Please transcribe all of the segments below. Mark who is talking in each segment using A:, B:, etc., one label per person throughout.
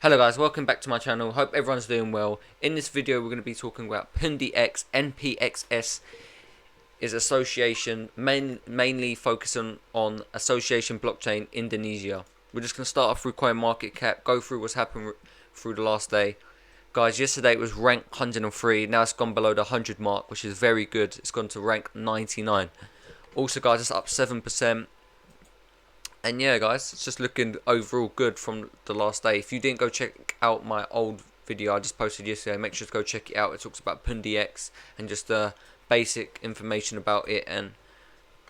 A: Hello guys, welcome back to my channel. Hope everyone's doing well. In this video we're going to be talking about Pundi X. NXPS is association mainly focusing on Association Blockchain Indonesia. We're just going to start off through CoinMarketCap, go through what's happened through the last day. Guys, yesterday it was rank 103, now it's gone below the 100 mark, which is very good. It's gone to rank 99. Also guys, it's up 7%. And yeah guys, it's just looking overall good from the last day. If you didn't go check out my old video I just posted yesterday, make sure to go check it out. It talks about Pundi X and just the basic information about it, and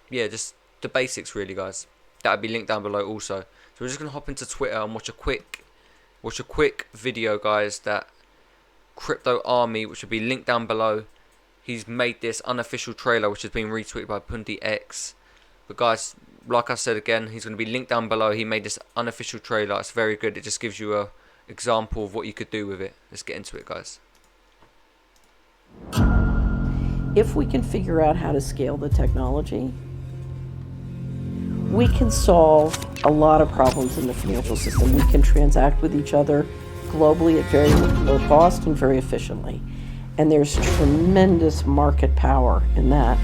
A: yeah, just the basics really guys. That'll be linked down below also. So we're just gonna hop into Twitter and watch a quick video guys. That Crypto Army, which will be linked down below, he's made this unofficial trailer which has been retweeted by Pundi X. But guys, like I said again, he's going to be linked down below. He made this unofficial trailer. It's very good. It just gives you a example of what you could do with it. Let's get into it, guys.
B: If we can figure out how to scale the technology, we can solve a lot of problems in the financial system. We can transact with each other globally at very low cost and very efficiently. And there's tremendous market power in that.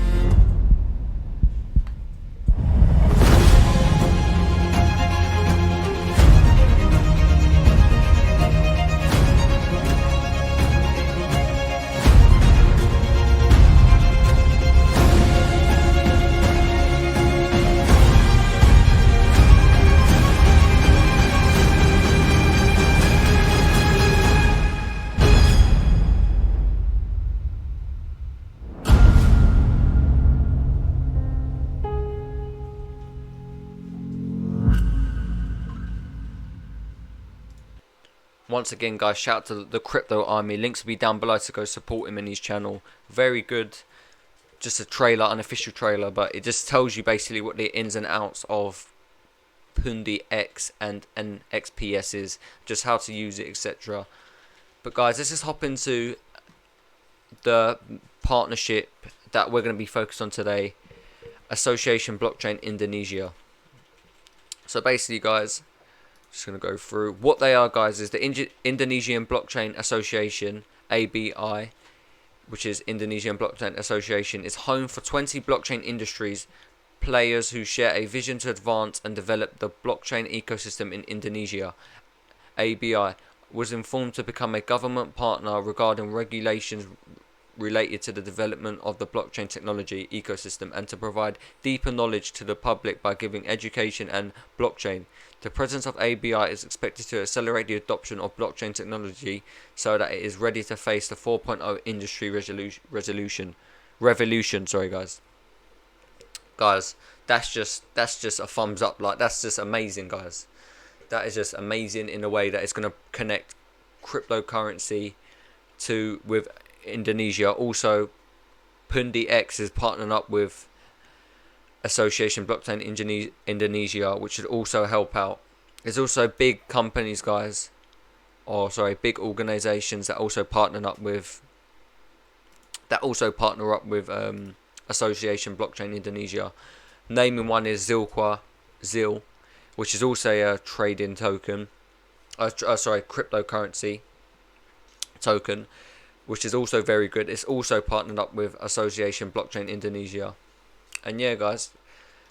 A: Once again guys, shout out to the Crypto Army. Links will be down below to go support him in his channel. Very good. Just a trailer, unofficial trailer, but it just tells you basically what the ins and outs of Pundi X and NXPS is, just how to use it, etc. But guys, let's just hop into the partnership that we're going to be focused on today. Association Blockchain Indonesia. So basically guys, just going to go through what they are guys. Is the Indonesian Blockchain Association, ABI, which is Indonesian Blockchain Association, is home for 20 blockchain industries players who share a vision to advance and develop the blockchain ecosystem in Indonesia. ABI was informed to become a government partner regarding regulations related to the development of the blockchain technology ecosystem and to provide deeper knowledge to the public by giving education and blockchain. The presence of ABI is expected to accelerate the adoption of blockchain technology so that it is ready to face the 4.0 industry revolution. Sorry guys, that's just a thumbs up. Like, that's just amazing guys. That is just amazing in a way that it's going to connect cryptocurrency with Indonesia. Also, Pundi X is partnering up with Association Blockchain Indonesia, which should also help out. There's also big companies guys, or sorry, big organizations that also partner up with Association Blockchain Indonesia. Naming one is ZIL, which is also a trading token, cryptocurrency token, which is also very good. It's also partnered up with Association Blockchain Indonesia. And yeah guys,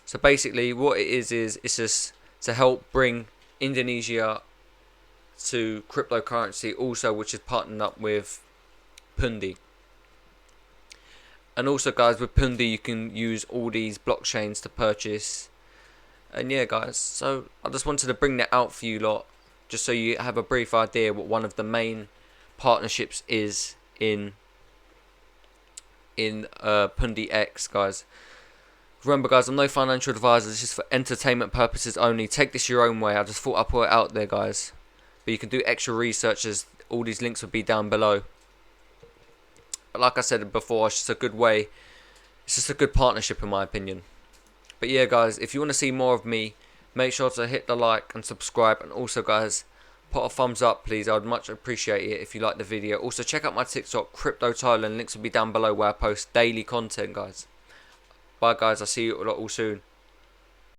A: so basically what it is it's just to help bring Indonesia to cryptocurrency also, which is partnered up with Pundi. And also guys, with Pundi you can use all these blockchains to purchase. And yeah guys, so I just wanted to bring that out for you lot, just so you have a brief idea what one of the main partnerships is in Pundi X guys. Remember guys, I'm no financial advisor. This is for entertainment purposes only. Take this your own way. I just thought I'd put it out there guys, but you can do extra research as all these links will be down below. But like I said before, it's just a good way, it's just a good partnership in my opinion. But yeah guys, if you want to see more of me, make sure to hit the like and subscribe, and also guys, put a thumbs up please. I would much appreciate it if you like the video. Also check out my TikTok, Crypto Thailand. Links will be down below where I post daily content guys. Bye guys, I'll see you all soon.